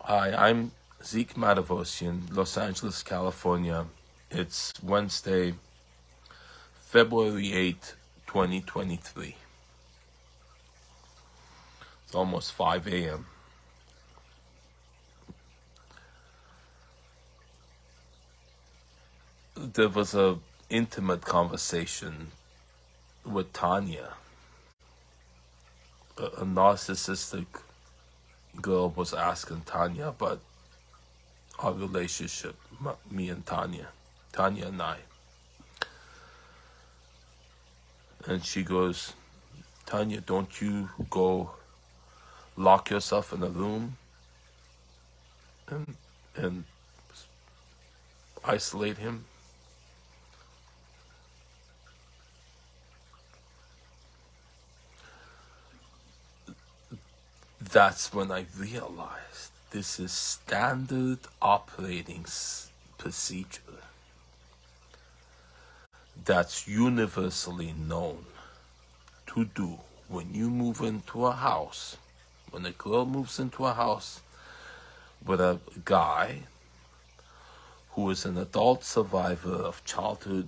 Hi, I'm Zeke Matevosian, Los Angeles, California. It's Wednesday, February 8th, 2023. It's almost 5 a.m. There was a intimate conversation with Tanya. A narcissistic girl was asking Tanya about our relationship, me and Tanya and I. And she goes, Tanya, don't you go lock yourself in a room and isolate him? That's when I realized this is standard operating procedure that's universally known to do when you move into a house. When a girl moves into a house with a guy who is an adult survivor of childhood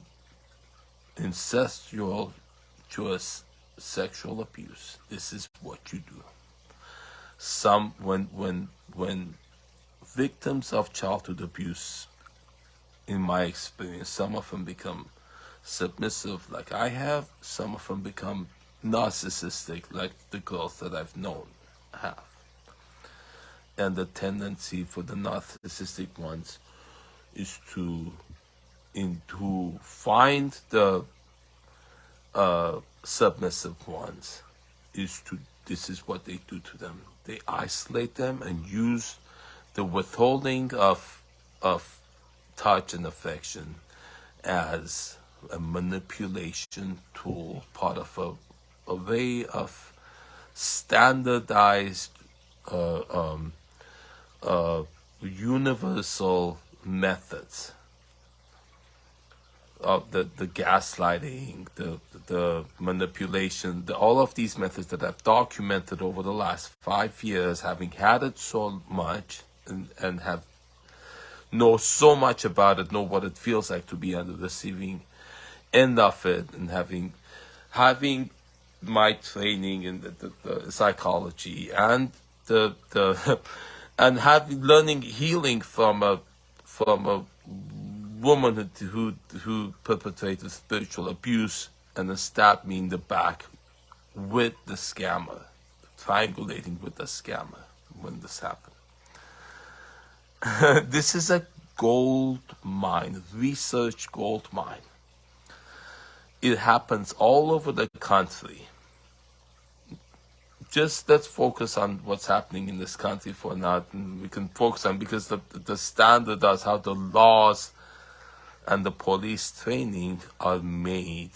incestuous sexual abuse, this is what you do. When victims of childhood abuse, in my experience, some of them become submissive like I have, some of them become narcissistic like the girls that I've known have. And the tendency for the narcissistic ones is to find the submissive ones. This is what they do to them. They isolate them and use the withholding of touch and affection as a manipulation tool, part of a way of standardized universal methods of the gaslighting, the manipulation, all of these methods that I've documented over the last 5 years, having had it so much and have know so much about it, know what it feels like to be on the receiving end of it, and having my training in the psychology and the and having learning healing from a woman who perpetrated spiritual abuse and then stabbed me in the back with the scammer, triangulating with the scammer when this happened. This is a gold mine, research gold mine. It happens all over the country. Just let's focus on what's happening in this country for now. And we can focus on, because the standard is how the laws and the police training are made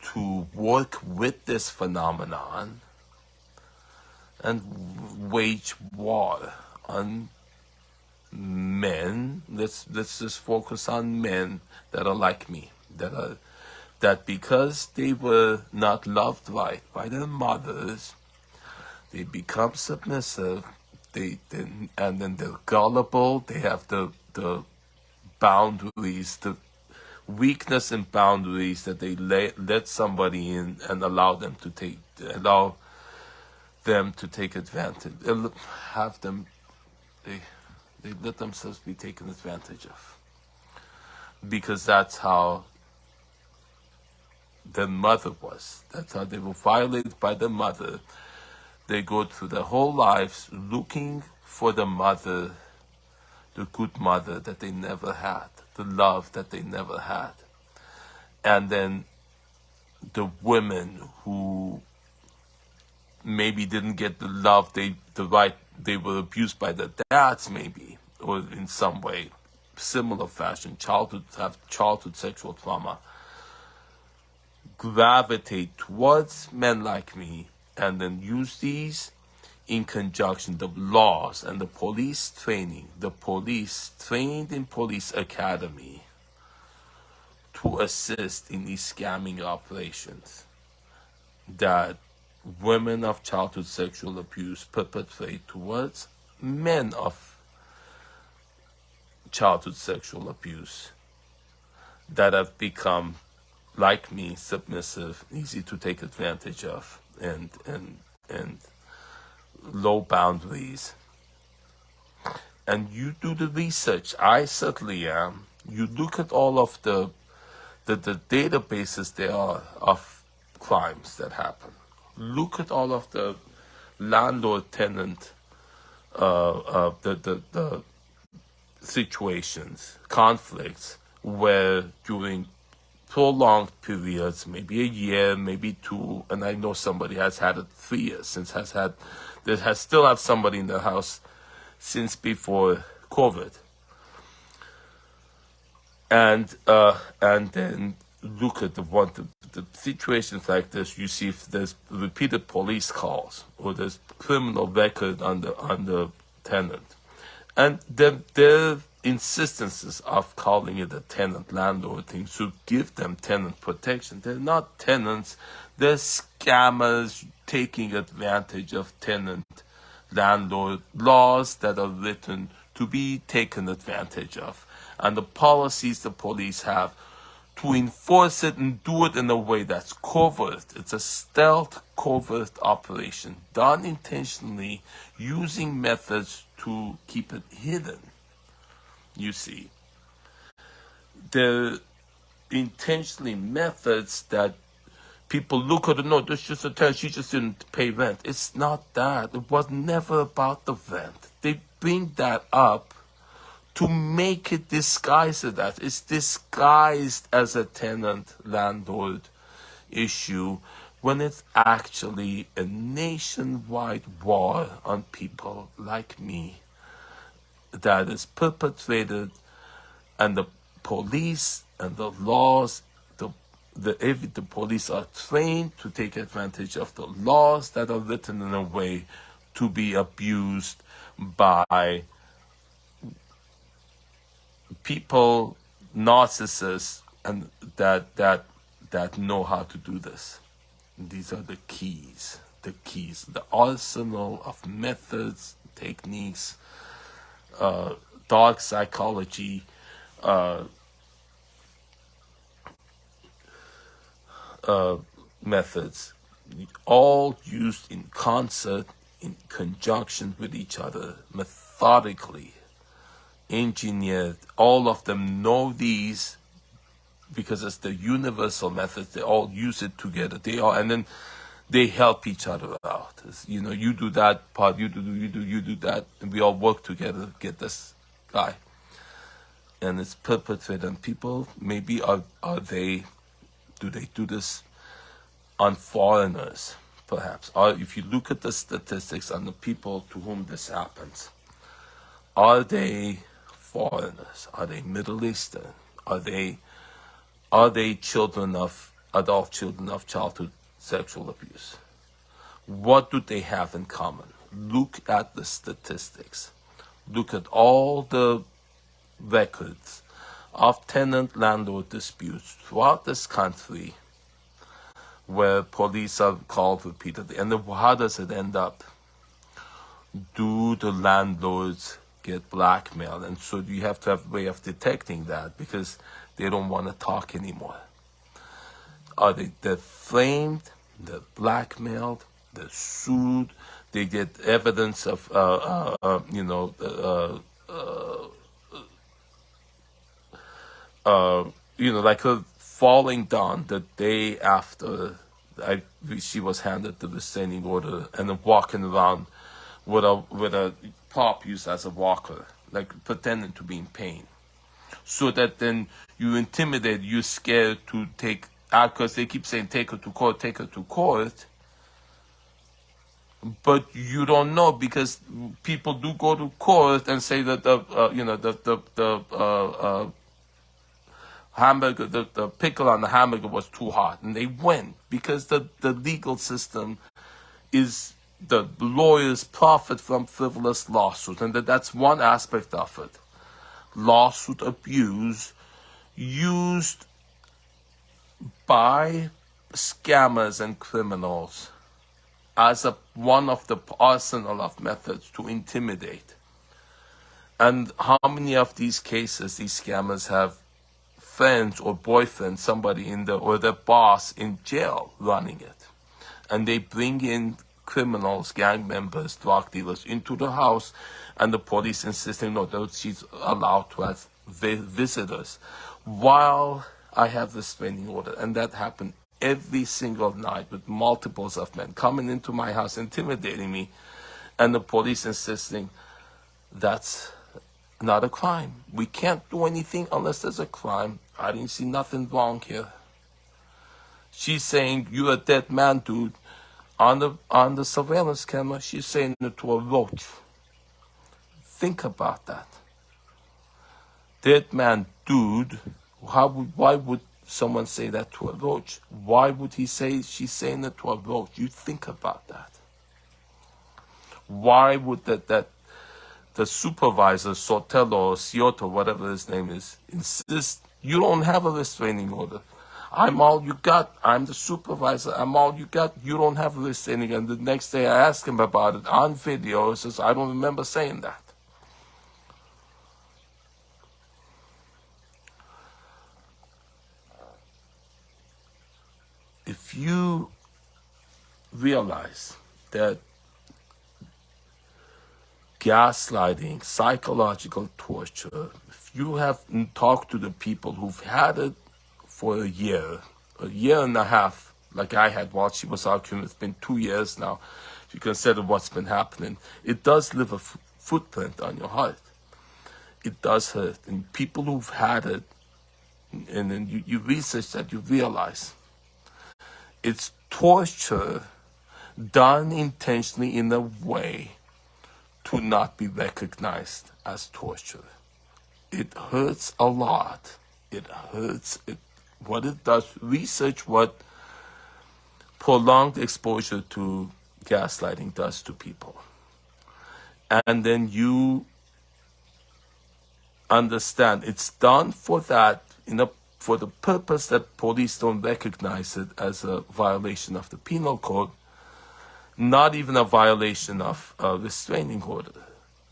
to work with this phenomenon and wage war on men. Let's just focus on men that are like me, that because they were not loved right by their mothers, they become submissive. And then they're gullible. They have the boundaries, the weakness in boundaries that they let somebody in and allow them to take advantage. They let themselves be taken advantage of, because that's how their mother was. That's how they were violated by their mother. They go through their whole lives looking for the mother, the good mother that they never had, the love that they never had. And then the women who maybe didn't get the love they were abused by their dads, maybe, or in some way, similar fashion, childhood sexual trauma, gravitate towards men like me, and then use these in conjunction, the laws and the police training, the police trained in police academy to assist in these scamming operations that women of childhood sexual abuse perpetrate towards men of childhood sexual abuse that have become, like me, submissive, easy to take advantage of, and low boundaries. And you do the research. I certainly am. You look at all of the databases there are of crimes that happen. Look at all of the landlord-tenant the situations, conflicts, where during prolonged periods, maybe a year, maybe two, and I know somebody has had it 3 years, still have somebody in the house since before COVID. And then look at the situations like this. You see if there's repeated police calls or there's criminal record on the tenant, and then their insistences of calling it a tenant landlord thing to give them tenant protection. They're not tenants; they're scammers taking advantage of tenant landlord laws that are written to be taken advantage of, and the policies the police have to enforce it and do it in a way that's covert. It's a stealth covert operation done intentionally, using methods to keep it hidden. You see, they're intentionally methods that people look at, no, this is just a tenant, she just didn't pay rent. It's not that. It was never about the rent. They bring that up to make it disguise it that. It's disguised as a tenant-landlord issue when it's actually a nationwide war on people like me that is perpetrated, and the police and the laws, the police are trained to take advantage of the laws that are written in a way to be abused by people, narcissists, and that know how to do this. These are the keys, the arsenal of methods, techniques, dark psychology, methods, all used in concert, in conjunction with each other, methodically engineered. All of them know these because it's the universal methods. They all use it together. And then they help each other out. You do that part, you do that, and we all work together to get this guy. And it's perpetrated on people. Maybe do they do this on foreigners, perhaps? Or if you look at the statistics on the people to whom this happens, are they foreigners? Are they Middle Eastern? Are they adult children of childhood sexual abuse? What do they have in common? Look at the statistics. Look at all the records of tenant-landlord disputes throughout this country where police are called repeatedly. And then how does it end up? Do the landlords get blackmailed? And so you have to have a way of detecting that, because they don't want to talk anymore. They're framed, they're blackmailed, they're sued, they get evidence of, like her falling down the day after she was handed the restraining order, and then walking around with a prop used as a walker, like pretending to be in pain, so that then you intimidate, you're scared to take out, because they keep saying take her to court, but you don't know, because people do go to court and say that the hamburger, the pickle on the hamburger was too hot, and they win, because the legal system is, the lawyers profit from frivolous lawsuits, and that's one aspect of it. Lawsuit abuse used by scammers and criminals as one of the arsenal of methods to intimidate. And how many of these cases, these scammers have friends or boyfriends, somebody in the, or their boss in jail running it. And they bring in criminals, gang members, drug dealers into the house, and the police insisting, no, that she's allowed to have visitors. While I have the restraining order, and that happened every single night with multiples of men coming into my house, intimidating me, and the police insisting that's not a crime. We can't do anything unless there's a crime. I didn't see nothing wrong here. She's saying, you're a dead man, dude. On the surveillance camera, she's saying it to a roach. Think about that. Dead man, dude. Why would someone say that to a roach? Why would he say she's saying it to a roach? You think about that. Why would the supervisor, Sotelo or Cioto, whatever his name is, insist you don't have a restraining order? I'm all you got. I'm the supervisor. I'm all you got. You don't have a restraining order. And the next day I asked him about it on video. He says, I don't remember saying that. If you realize that gaslighting, psychological torture, if you have talked to the people who've had it for a year and a half, like I had while she was arguing, it's been 2 years now, if you consider what's been happening, it does leave a footprint on your heart. It does hurt. And people who've had it, and then you research that, you realize it's torture done intentionally in a way to not be recognized as torture. It hurts a lot. It hurts. What it does, research what prolonged exposure to gaslighting does to people. And then you understand it's done for that, for the purpose that police don't recognize it as a violation of the penal code, not even a violation of a restraining order.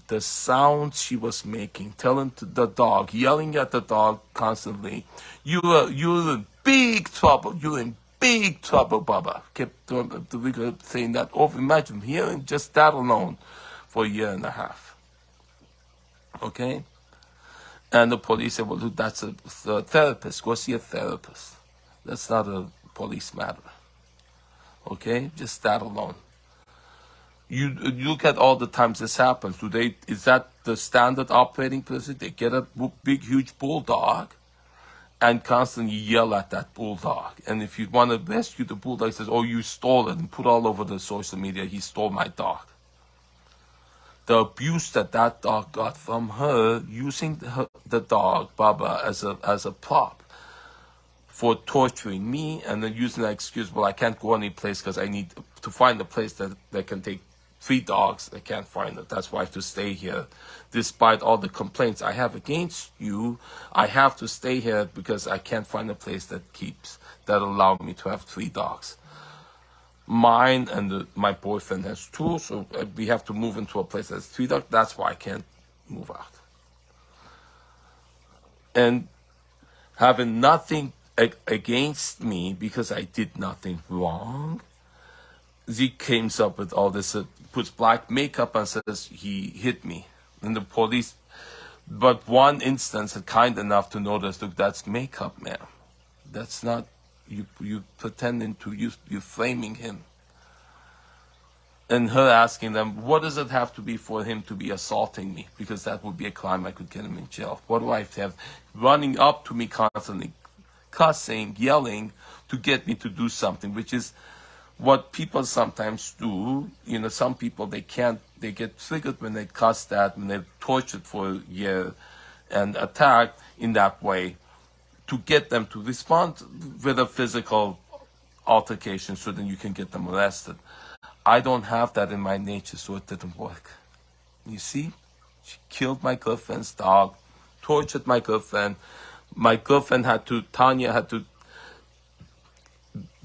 The sounds she was making, telling to the dog, yelling at the dog constantly, you're in big trouble, you're in big trouble, Baba. Kept saying that over. Imagine hearing just that alone for a year and a half. Okay? And the police said, well, look, that's a therapist. Go see a therapist. That's not a police matter. Okay? Just that alone. You look at all the times this happens. Is that the standard operating procedure? They get a big, huge bulldog and constantly yell at that bulldog. And if you want to rescue the bulldog, says, oh, you stole it, and put all over the social media, he stole my dog. The abuse that dog got from her, using the dog, Baba, as a prop for torturing me, and then using that excuse, well, I can't go any place because I need to find a place that can take 3 dogs. I can't find it. That's why I have to stay here. Despite all the complaints I have against you, I have to stay here because I can't find a place that allow me to have 3 dogs. Mine and my boyfriend has 2, so we have to move into a place that's 3 dogs. That's why I can't move out. And having nothing against me because I did nothing wrong, Zeke comes up with all this, puts black makeup and says he hit me. And the police, but one instance, are kind enough to notice, look, that's makeup, man. That's not, you pretending to, you framing him. And her asking them, what does it have to be for him to be assaulting me? Because that would be a crime, I could get him in jail. What do I have to have? Running up to me constantly, cussing, yelling to get me to do something, which is what people sometimes do. Some people, they get triggered when they cuss that, when they're tortured for a year and attacked in that way, to get them to respond with a physical altercation so then you can get them arrested. I don't have that in my nature, so it didn't work. You see? She killed my girlfriend's dog, tortured my girlfriend. My girlfriend Tanya had to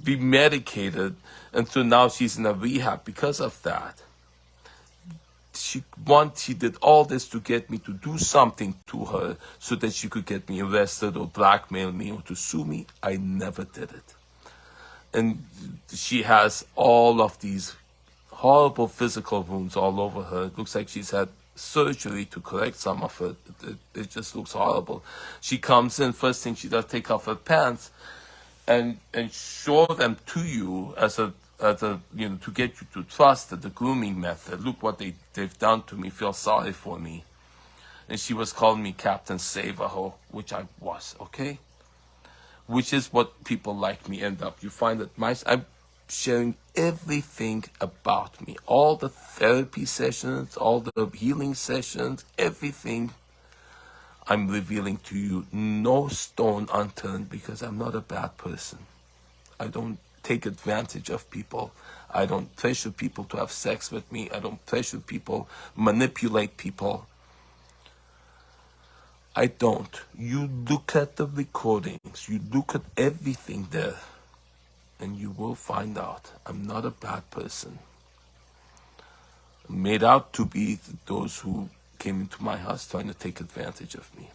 be medicated, and so now she's in a rehab because of that. she did all this to get me to do something to her so that she could get me arrested or blackmail me or to sue me. I never did it. And she has all of these horrible physical wounds all over her. It looks like she's had surgery to correct some of it. It just looks horrible. She comes in, first thing she does, take off her pants and show them to you as a to get you to trust the grooming method. Look what they've done to me. Feel sorry for me. And she was calling me Captain Save-A-Ho, which I was, okay? Which is what people like me end up. You find that I'm sharing everything about me. All the therapy sessions, all the healing sessions, everything I'm revealing to you. No stone unturned, because I'm not a bad person. I don't take advantage of people. I don't pressure people to have sex with me. I don't pressure people, manipulate people. I don't. You look at the recordings, you look at everything there, and you will find out I'm not a bad person. I'm made out to be those who came into my house trying to take advantage of me.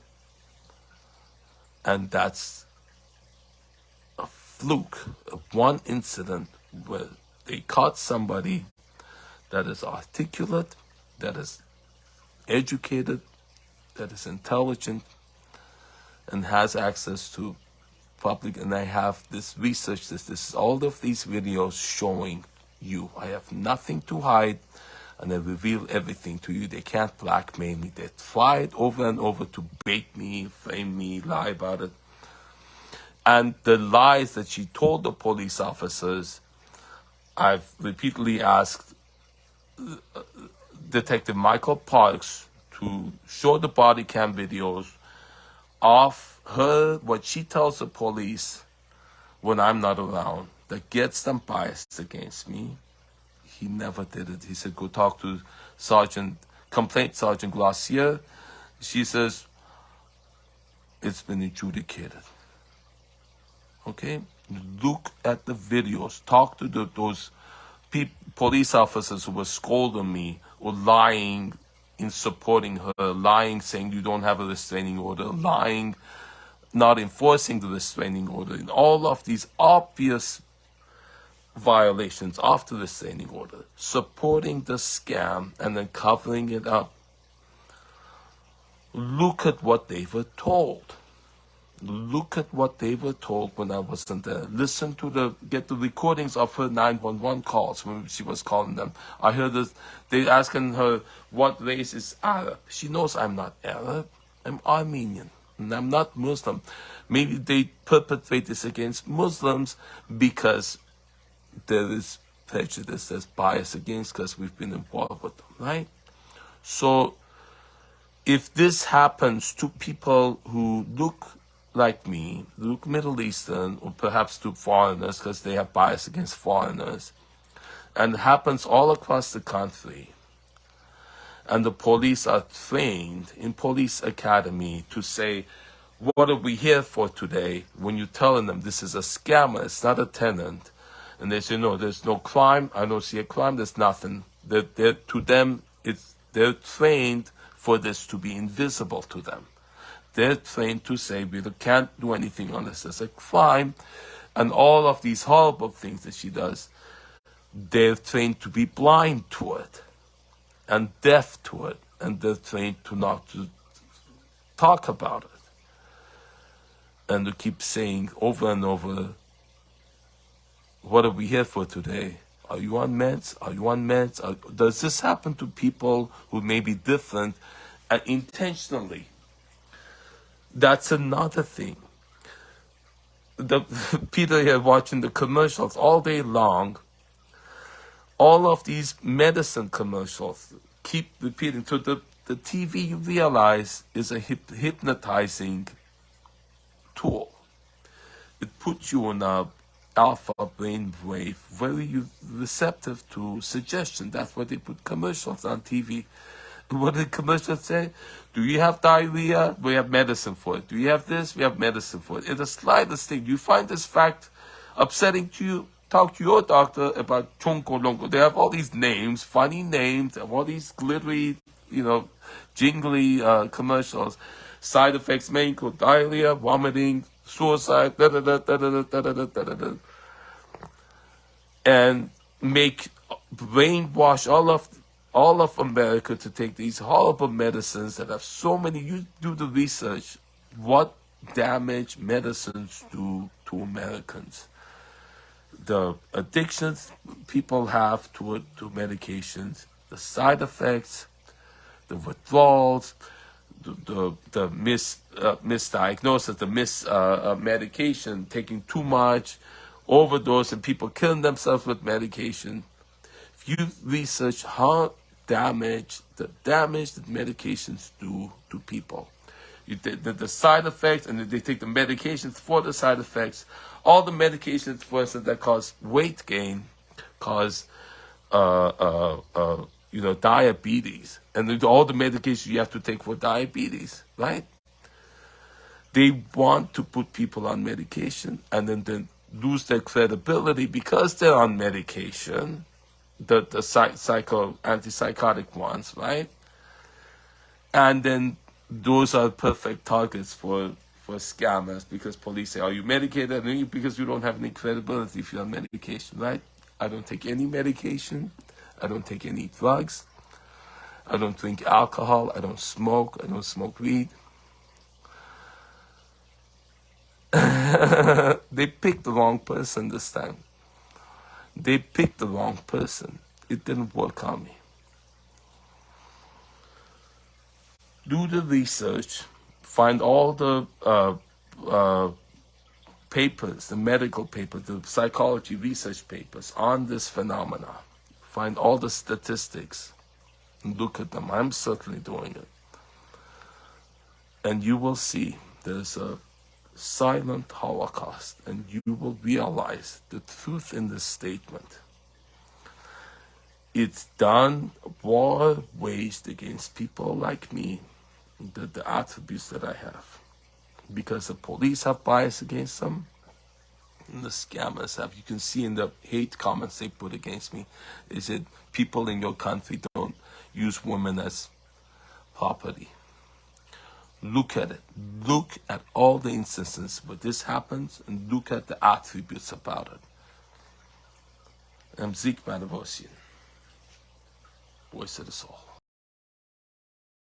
And that's a fluke of one incident where they caught somebody that is articulate, that is educated, that is intelligent, and has access to public. And I have this research, this is all of these videos showing you. I have nothing to hide, and I reveal everything to you. They can't blackmail me. They tried over and over to bait me, frame me, lie about it. And the lies that she told the police officers, I've repeatedly asked Detective Michael Parks to show the body cam videos of her, what she tells the police when I'm not around, that gets them biased against me. He never did it. He said, go talk to Complaint Sergeant Glossier. She says, it's been adjudicated. Okay? Look at the videos. Talk to those police officers who were scolding me or lying in supporting her, lying, saying you don't have a restraining order, lying, not enforcing the restraining order, and all of these obvious violations of the restraining order, supporting the scam and then covering it up. Look at what they were told. Look at what they were told when I wasn't there. Listen to get the recordings of her 911 calls when she was calling them. I heard this, they asking her, what race is Arab? She knows I'm not Arab. I'm Armenian, and I'm not Muslim. Maybe they perpetrate this against Muslims because there is prejudice, there's bias against, because we've been involved with them, right? So if this happens to people who look like me, look Middle Eastern, or perhaps to foreigners because they have bias against foreigners, and it happens all across the country, and the police are trained in police academy to say, what are we here for today? When you're telling them this is a scammer, it's not a tenant, and they say, no, there's no crime, I don't see a crime, there's nothing. To them, they're trained for this to be invisible to them. They're trained to say we can't do anything unless there's a crime, and all of these horrible things that she does, they're trained to be blind to it and deaf to it, and they're trained to not to talk about it and to keep saying over and over, what are we here for today? Are you on meds? Are you on meds? Does this happen to people who may be different and intentionally? That's another thing. Peter here watching the commercials all day long. All of these medicine commercials keep repeating. So the TV, you realize, is a hypnotizing tool. It puts you on a alpha brain wave, very receptive to suggestion. That's why they put commercials on TV. What did the commercials say? Do you have diarrhea? We have medicine for it. Do you have this? We have medicine for it. In the slightest thing, you find this fact upsetting to you, talk to your doctor about chonko lonko. They have all these names, funny names, and all these glittery, jingly commercials. Side effects may include diarrhea, vomiting, suicide, da da da da da da da da da da, and brainwash all of America to take these horrible medicines that have so many. You do the research. What damage medicines do to Americans? The addictions people have to medications, the side effects, the withdrawals, the misdiagnosis, the medication, taking too much, overdose, and people killing themselves with medication. If you research how the damage that medications do to people, the side effects, and they take the medications for the side effects. All the medications, for instance, that cause weight gain, cause diabetes, and all the medications you have to take for diabetes, right? They want to put people on medication and then lose their credibility because they're on medication, the antipsychotic ones, right? And then those are perfect targets for scammers, because police say, are you medicated? And because you don't have any credibility if you're on medication, right? I don't take any medication. I don't take any drugs. I don't drink alcohol. I don't smoke. I don't smoke weed. They picked the wrong person this time. They picked the wrong person. It didn't work on me. Do the research. Find all the papers, the medical papers, the psychology research papers on this phenomena. Find all the statistics and look at them. I'm certainly doing it. And you will see there's a silent Holocaust, and you will realize the truth in this statement. It's done, war waged against people like me, the attributes that I have, because the police have bias against them, and the scammers have. You can see in the hate comments they put against me, they said people in your country don't use women as property. Look at it. Look at all the instances where this happens, and look at the attributes about it. I'm Zeke Matevosian, voice of the soul.